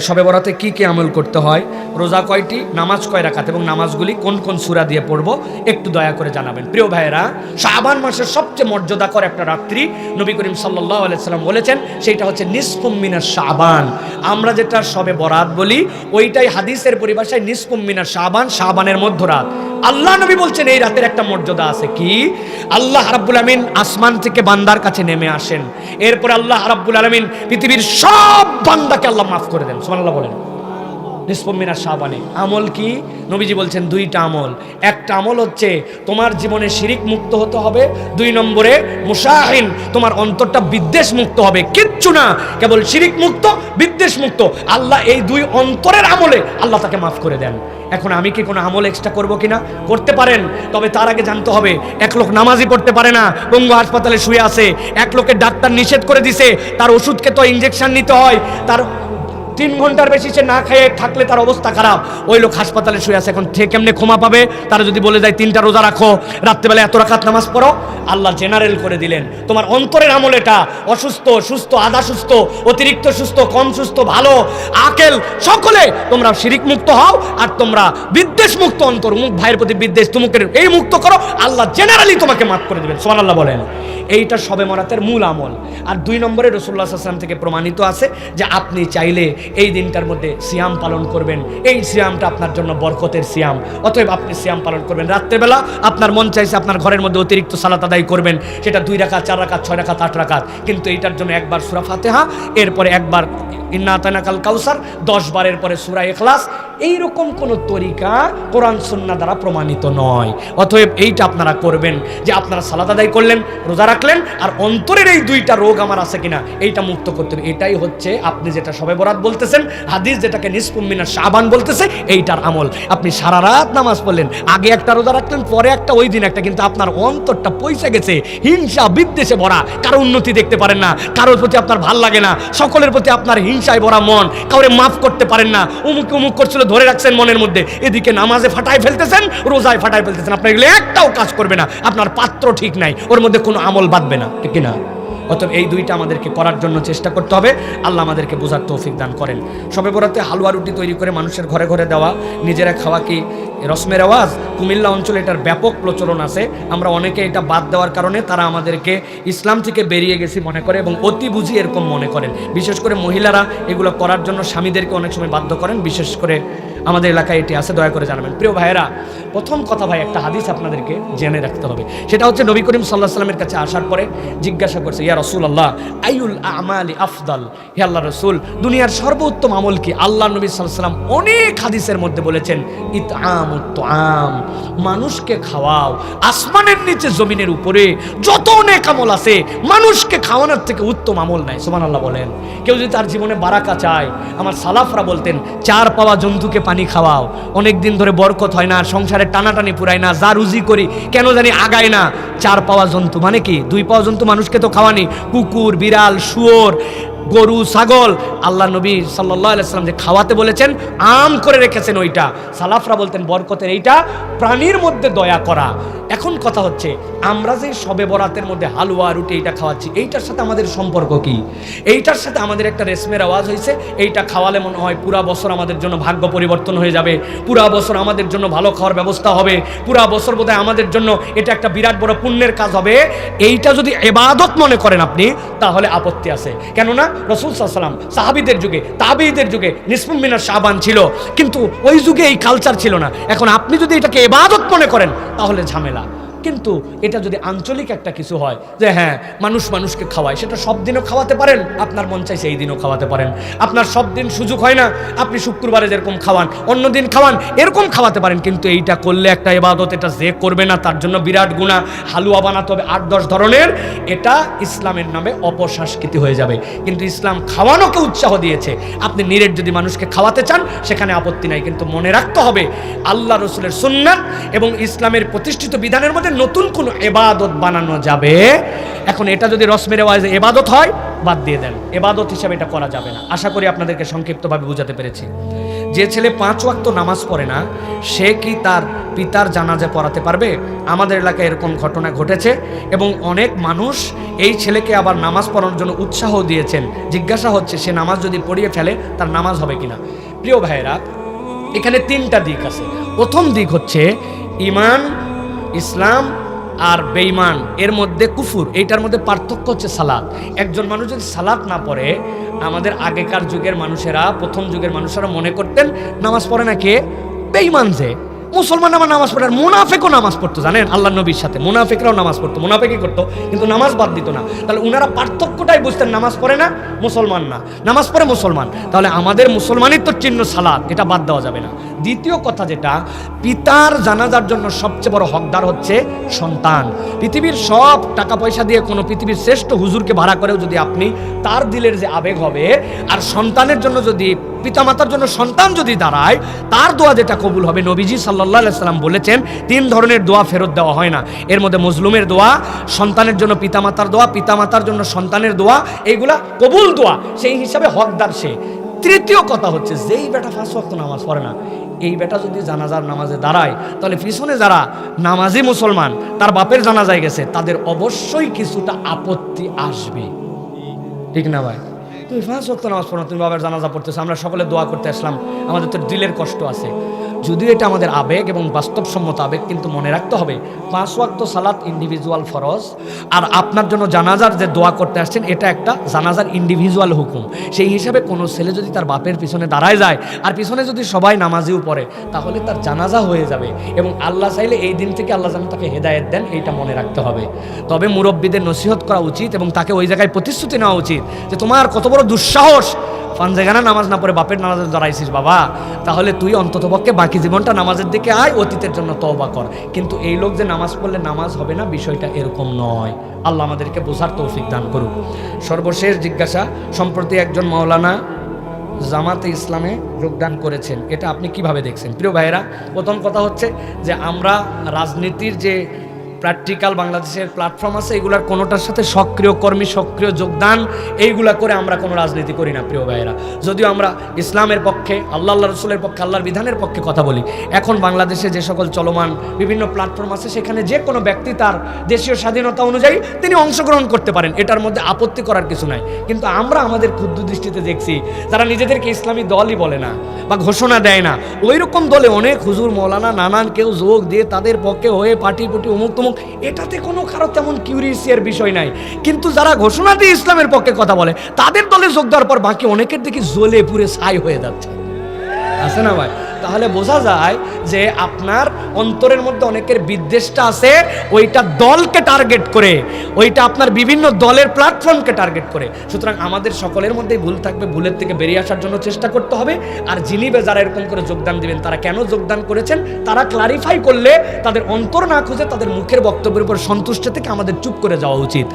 শবে বরাতে কি কি আমল করতে হয়, রোজা কয়টি, নামাজ কয় রাকাত এবং নামাজগুলি কোন কোন সূরা দিয়ে পড়ব একটু দয়া করে জানাবেন। প্রিয় ভাইয়েরা, শাবান মাসের সবচেয়ে মর্যাদাকর একটা রাত্রি নবী করিম সাল্লাল্লাহু আলাইহি সাল্লাম বলেছেন, সেইটা হচ্ছে নিসফুম মিনাশ শাবান। আমরা যেটা শবে বরাত বলি ওইটাই হাদিসের পরিভাষায় নিসফুম মিনাশ শাবান, শাবানের মধ্যরাত। আল্লাহ নবী বলছেন এই রাতের একটা মর্যাদা আছে। কি? আল্লাহ রাব্বুল আমিন আসমান থেকে বান্দার কাছে নেমে আসেন, এরপর আল্লাহ রাব্বুল আমিন পৃথিবীর সব বান্দাকে আল্লাহ মাফ করে দেন। সুবহানাল্লাহ বলেন। নিসফুম মিনাশ শাবানে আমল কি? নবীজি বলছেন দুইটা আমল। একটা আমল হচ্ছে তোমার জীবনে শিরিক মুক্ত হতে হবে, 2 নম্বরে মুশাহিন, তোমার অন্তরটা বিদ্বেষ মুক্ত হবে। কিচ্ছু না, কেবল শিরিক মুক্ত, বিদ্বেষ মুক্ত। আল্লাহ এই 2 অন্তরের আমলে আল্লাহ তাকে মাফ করে দেন। এখন আমি কি কোনো আমল এক্সট্রা করবো কিনা? করতে পারেন, তবে তার আগে জানতে হবে এক লোক নামাজই পড়তে পারে না, পঙ্গু হাসপাতালে শুয়ে আছে, এক লোকের ডাক্তার নিষেধ করে দিছে, তার ওষুধকে তো ইনজেকশন নিতে হয়, তার 3 ঘন্টার বেশি সে না খেয়ে থাকলে তার অবস্থা খারাপ। ওই লোক হাসপাতালে শুয়ে আছে, এখন সে কেমনে ক্ষমা পাবে? তারা যদি বলে যায় 3টা রোজা রাখো, রাত্রেবেলা এত রাকাত নামাজ পড়ো, আল্লাহ জেনারেল করে দিলেন তোমার অন্তরের আমল এটা। অসুস্থ, সুস্থ, আধা সুস্থ, অতিরিক্ত সুস্থ, কম সুস্থ, ভালো, আকেল, সকলে তোমরা শিরিক মুক্ত হও, আর তোমরা বিদ্বেষ মুক্ত অন্তর, মুখ ভাইয়ের প্রতি বিদ্বেষ তুমুকের এই মুক্ত করো, আল্লাহ জেনারেলি তোমাকে মাফ করে দেবেন। সুবহানাল্লাহ বলেন। এইটা শবে বরাতের মূল আমল। আর 2 নম্বরে রাসূলুল্লাহ সাল্লাল্লাহু আলাইহি ওয়াসাল্লাম থেকে প্রমাণিত আছে যে আপনি চাইলে এই দিনটার মধ্যে সিয়াম পালন করবেন। এই সিয়ামটা আপনার জন্য বরকতের সিয়াম, অতএব আপনি সিয়াম পালন করবেন। রাত্রেবেলা আপনার মন চাইছে আপনার ঘরের মধ্যে অতিরিক্ত সালাত আদায় করবেন, সেটা 2 রাকাত, 4 রাকাত, 6 রাকাত, 8 রাকাত, কিন্তু এইটার জন্য একবার সূরা ফাতিহা, এরপরে একবার ইন্না আতাইনাকাল কাউসার, 10 বারের পরে সূরা ইখলাস। এইরকম কোন তরিকা কোরআন সুন্নাহ দ্বারা প্রমাণিত নয়। অতএব এইটা আপনারা করবেন যে আপনারা সালাত আদায় করলেন, রোজা রাখলেন, আর অন্তরের এই 2টা রোগ আমার আছে কিনা এইটা মুক্ত করতে হবে। এটাই হচ্ছে আপনি যেটা শবে বরাত বলতেছেন, হাদিস যেটাকে নিসফুম মিনাশ শাবান বলতেছে, এইটার আমল। আপনি সারা রাত নামাজ পড়লেন, আগে একটা রোজা রাখলেন, পরে একটা, ওই দিন একটা, কিন্তু আপনার অন্তরটা পয়সা গেছে হিংসা বিদ্বেষে ভরা, কারো উন্নতি দেখতে পারেন না, কারোর প্রতি আপনার ভাল লাগে না, সকলের প্রতি আপনার হিংসায় ভরা মন, কাউরে মাফ করতে পারেন না, অমুক অমুক করছিল ধরে রাখছেন মনের মধ্যে, এদিকে নামাজে ফাটায় ফেলতেছেন, রোজায় ফাটায় ফেলতেছেন, আপনার এগুলো একটাও কাজ করবে না, আপনার পাত্র ঠিক নাই, ওর মধ্যে কোনো আমল বাঁধবে না, ঠিক কিনা? অতএব এই 2টা আমাদেরকে করার জন্য চেষ্টা করতে হবে। আল্লাহ আমাদেরকে বোঝার তৌফিক দান করেন। শবে বরাতে হালুয়া রুটি তৈরি করে মানুষের ঘরে ঘরে দেওয়া, নিজেরা খাওয়া কি রসমের আওয়াজ? কুমিল্লা অঞ্চলে এটার ব্যাপক প্রচলন আছে। আমরা অনেকে এটা বাদ দেওয়ার কারণে তারা আমাদেরকে ইসলাম থেকে বেরিয়ে গেছি মনে করে এবং অতি বুঝি এরকম মনে করেন। বিশেষ করে মহিলারা এগুলো করার জন্য স্বামীদেরকে অনেক সময় বাধ্য করেন, বিশেষ করে আমাদের এলাকায় এটি আছে, দয়া করে জানাবেন। প্রিয় ভাইয়েরা, প্রথম কথা ভাই, একটা হাদিস আপনাদেরকে জেনে রাখতে হবে। সেটা হচ্ছে নবী করিম সাল্লাল্লাহু আলাইহি ওয়াসাল্লামের কাছে আসার পরে জিজ্ঞাসা করছে, ইয়া রাসূলুল্লাহ আইয়ুল আমালি আফদাল, হে আল্লাহর রাসূল দুনিয়ার সর্বোত্তম আমল কি? আল্লাহ নবী সাল্লাল্লাহু আলাইহি ওয়াসাল্লাম অনেক হাদিসের মধ্যে বলেছেন ইতআমুত তুআম, মানুষকে খাওয়াও। আসমানের নিচে জমিনের উপরে যত নেক আমল আছে, মানুষকে খাওয়ানোর থেকে উত্তম আমল নাই। সুবহানাল্লাহ বলেন। কেউ যদি তার জীবনে বারাকা চায়, আমার সালাফরা বলতেন 4 পাওয়া জন্তুকে পানি খাওয়াও। অনেক দিন ধরে বরকত হয় না, সংসারে টানাটানি পুরায় না, যা রুজি করি কেন জানি আগায় না। 4 পাওয়া জন্তু মানে কি? 2 পাওয়া জন্তু মানুষকে তো খাওয়ানি, কুকুর, বিড়াল, শুয়োর, গরু, ছাগল। আল্লাহ নবী সাল্লাল্লাহু আলাইহি ওয়াসাল্লাম যে খাওয়াতে বলেছেন আম করে রেখেছেন ওইটা। সালাফরা বলতেন বরকতের এইটা, প্রাণীর মধ্যে দয়া করা। এখন কথা হচ্ছে আমরা যে শবে বরাতের মধ্যে হালুয়া রুটি এইটা খাওয়াচ্ছি, এইটার সাথে আমাদের সম্পর্ক কি? এইটার সাথে আমাদের একটা রেশমের আওয়াজ হয়েছে, এইটা খাওয়ালে মনে হয় পুরা বছর আমাদের জন্য ভাগ্য পরিবর্তন হয়ে যাবে, পুরা বছর আমাদের জন্য ভালো খাওয়ার ব্যবস্থা হবে, পুরা বছর বোধহয় আমাদের জন্য এটা একটা বিরাট বড় পুণ্যের কাজ হবে। এইটা যদি ইবাদত মনে করেন আপনি, তাহলে আপত্তি আছে। কেননা রাসূল সাল্লাল্লাহু আলাইহি ওয়াসাল্লাম সাহাবীদের যুগে, তাবেঈদের যুগে নিসফুম মিনাশ শাবান ছিল, কিন্তু ওই যুগে এই কালচার ছিল না। এখন আপনি যদি এটাকে ইবাদত মনে করেন তাহলে ঝামেলা। কিন্তু এটা যদি আঞ্চলিক একটা কিছু হয় যে হ্যাঁ মানুষ মানুষকে খাওয়ায়, সেটা সব দিনও খাওয়াতে পারেন, আপনার মন চাইছে এই দিনও খাওয়াতে পারেন। আপনার সব দিন সুযোগ হয় না, আপনি শুক্রবারে যেরকম খাওয়ান অন্য দিন খাওয়ান, এরকম খাওয়াতে পারেন। কিন্তু এইটা করলে একটা ইবাদত, এটা যে করবে না তার জন্য বিরাট গুনাহ। হালুয়া বানাতে হবে 8-10 ধরনের, এটা ইসলামের নামে অপসংস্কৃতি হয়ে যাবে। কিন্তু ইসলাম খাওয়ানোকে উৎসাহ দিয়েছে। আপনি নিরেট যদি মানুষকে খাওয়াতে চান সেখানে আপত্তি নাই, কিন্তু মনে রাখতে হবে আল্লাহ রসুলের সুন্নাত এবং ইসলামের প্রতিষ্ঠিত বিধানের মধ্যে নতুন কোনো ইবাদত বানানো যাবে। এখন এটা যদি রসমের রেওয়াজে ইবাদত হয়, বাদ দিয়ে দেন, ইবাদত হিসাবে এটা করা যাবে না। আশা করি আপনাদেরকে সংক্ষিপ্তভাবে বোঝাতে পেরেছি। যে ছেলে 5 ওয়াক্ত নামাজ পড়ে না, সে কি তার পিতার জানাজা পড়াতে পারবে? আমাদের এলাকায় এরকম ঘটনা ঘটেছে এবং অনেক মানুষ এই ছেলেকে আবার নামাজ পড়ানোর জন্য উৎসাহ দিয়েছেন। জিজ্ঞাসা হচ্ছে সে নামাজ যদি পড়িয়ে ফেলে তার নামাজ হবে কিনা। প্রিয় ভাইয়েরা, এখানে 3টা দিক আছে। প্রথম দিক হচ্ছে ঈমান, ইসলাম আর বেঈমান, এর মধ্যে কুফুর, এইটার মধ্যে পার্থক্য হচ্ছে সালাত। একজন মানুষ যদি সালাত না পড়ে, আমাদের আগেকার যুগের মানুষেরা, প্রথম যুগের মানুষেরা মনে করতেন নামাজ পড়ে না কে? বেঈমান। যে মুসলমান আমার নামাজ পড়ে, আর মুনাফিকও নামাজ পড়তো, জানেন? আল্লাহর নবীর সাথে মুনাফিকরাও নামাজ পড়তো, মুনাফিকই করতো, কিন্তু নামাজ বাদ দিত না। তাহলে উনারা পার্থক্যটাই বুঝতেন, নামাজ পড়ে না মুসলমান না, নামাজ পড়ে মুসলমান। তাহলে আমাদের মুসলমানিত্বর চিহ্ন সালাত, এটা বাদ দেওয়া যাবে না। দ্বিতীয় কথা যেটা, পিতার জানাজার জন্য সবচেয়ে বড় হকদার হচ্ছে সন্তান। পৃথিবীর সব টাকা পয়সা দিয়ে কোনো পৃথিবীর শ্রেষ্ঠ হুজুরকে ভাড়া করেও যদি আপনি তার দিলের যে আবেগ হবে, আর সন্তানের জন্য যদি, পিতামাতার জন্য সন্তান যদি দাঁড়ায়, তার দোয়া যেটা কবুল হবে, নবীজি সাল্লাল্লাহু আলাইহি সাল্লাম বলেছেন 3 ধরনের দোয়া ফেরত দেওয়া হয় না। এর মধ্যে মজলুমের দোয়া, সন্তানের জন্য পিতামাতার দোয়া, পিতামাতার জন্য সন্তানের দোয়া, এইগুলা কবুল দোয়া, সেই হিসাবে হকদার সে। তৃতীয় কথা হচ্ছে, যেই বেটা 5 ওয়াক্ত নামাজ পড়ে না, এই বেটা যদি জানাজার নামাজে দাঁড়ায়, তাহলে পিছনে যারা নামাজি মুসলমান তার বাপের জানাজায় গেছে, তাদের অবশ্যই কিছুটা আপত্তি আসবে, ঠিক না ভাই? তুমি 5 ওয়াক্ত নামাজ পড়ো, তুমি বাবার জানাজা পড়তেছো, আমরা সকলে দোয়া করতে আসলাম, আমাদের তো দিলের কষ্ট আছে। যদিও এটা আমাদের আবেগ এবং বাস্তবসম্মত আবেগ, কিন্তু মনে রাখতে হবে 5 ওয়াক্ত সালাত ইন্ডিভিজুয়াল ফরজ, আর আপনার জন্য জানাজার যে দোয়া করতে আসছেন এটা একটা জানাজার ইন্ডিভিজুয়াল হুকুম। সেই হিসাবে কোনো ছেলে যদি তার বাপের পিছনে দাঁড়ায় যায়, আর পিছনে যদি সবাই নামাজিও পড়ে, তাহলে তার জানাজা হয়ে যাবে, এবং আল্লাহ চাইলে এই দিন থেকে আল্লাহ যেন তাকে হেদায়েত দেন, এইটা মনে রাখতে হবে। তবে মুরব্বীদের নসিহত করা উচিত এবং তাকে ওই জায়গায় প্রতিশ্রুতি নেওয়া উচিত যে তোমার কত বড় দুঃসাহস, ফানজেগানা নামাজ না পড়ে বাপের নামাজে দাঁড়াইছিস বাবা, তাহলে তুই অন্ততপক্ষে বাকি জীবনটা নামাজের দিকে আয়, অতীতের জন্য তওবা কর। কিন্তু এই লোক যে নামাজ পড়লে নামাজ হবে না, বিষয়টা এরকম নয়। আল্লাহ আমাদেরকে বোঝার তৌফিক দান করুক। সর্বশেষ জিজ্ঞাসা, সম্প্রতি একজন মাওলানা জামাতে ইসলামে যোগদান করেছেন, এটা আপনি কিভাবে দেখছেন? প্রিয় ভাইয়েরা, প্রথম কথা হচ্ছে যে আমরা রাজনীতির যে প্র্যাকটিক্যাল বাংলাদেশের প্ল্যাটফর্ম আছে, এগুলার কোনোটার সাথে সক্রিয় কর্মী, সক্রিয় যোগদান এইগুলা করে আমরা কোনো রাজনীতি করি না প্রিয় ভাইয়েরা। যদিও আমরা ইসলামের পক্ষে, আল্লাহ রসুলের পক্ষে, আল্লাহর বিধানের পক্ষে কথা বলি। এখন বাংলাদেশে যে সকল চলমান বিভিন্ন প্ল্যাটফর্ম আছে, সেখানে যে কোনো ব্যক্তি তার দেশীয় স্বাধীনতা অনুযায়ী তিনি অংশগ্রহণ করতে পারেন, এটার মধ্যে আপত্তি করার কিছু নাই। কিন্তু আমরা আমাদের ক্ষুদ্র দৃষ্টিতে দেখছি, যারা নিজেদেরকে ইসলামী দলই বলে না বা ঘোষণা দেয় না, ওই রকম দলে অনেক হুজুর, মৌলানা, নানান কেউ যোগ দিয়ে তাদের পক্ষে হয়ে পাটি পুটি অমুক তমুক, এটাতে কোনো কারো তেমন কিউরিয়াসের বিষয় নাই। কিন্তু যারা ঘোষণা দিয়ে ইসলামের পক্ষে কথা বলে, তাদের দলে যোগ দেওয়ার পর বাকি অনেকের দিকে জ্বলে পুড়ে ছাই হয়ে যাচ্ছে, আছে না ভাই? তাহলে বোঝা যায় যে আপনার অন্তরের মধ্যে অনেকের বিদ্বেষটা আছে, ওইটা দলকে টার্গেট করে, ওইটা আপনার বিভিন্ন দলের প্ল্যাটফর্মকে টার্গেট করে। সুতরাং আমাদের সকলের মধ্যেই ভুল থাকবে, ভুলের থেকে বেরিয়ে আসার জন্য চেষ্টা করতে হবে। আর যিনি যারা এরকম করে যোগদান দিবেন, তারা কেন যোগদান করেছেন তারা ক্লারিফাই করলে, তাদের অন্তর না খুঁজে তাদের মুখের বক্তব্যের উপর সন্তুষ্ট থেকে আমাদের চুপ করে যাওয়া উচিত।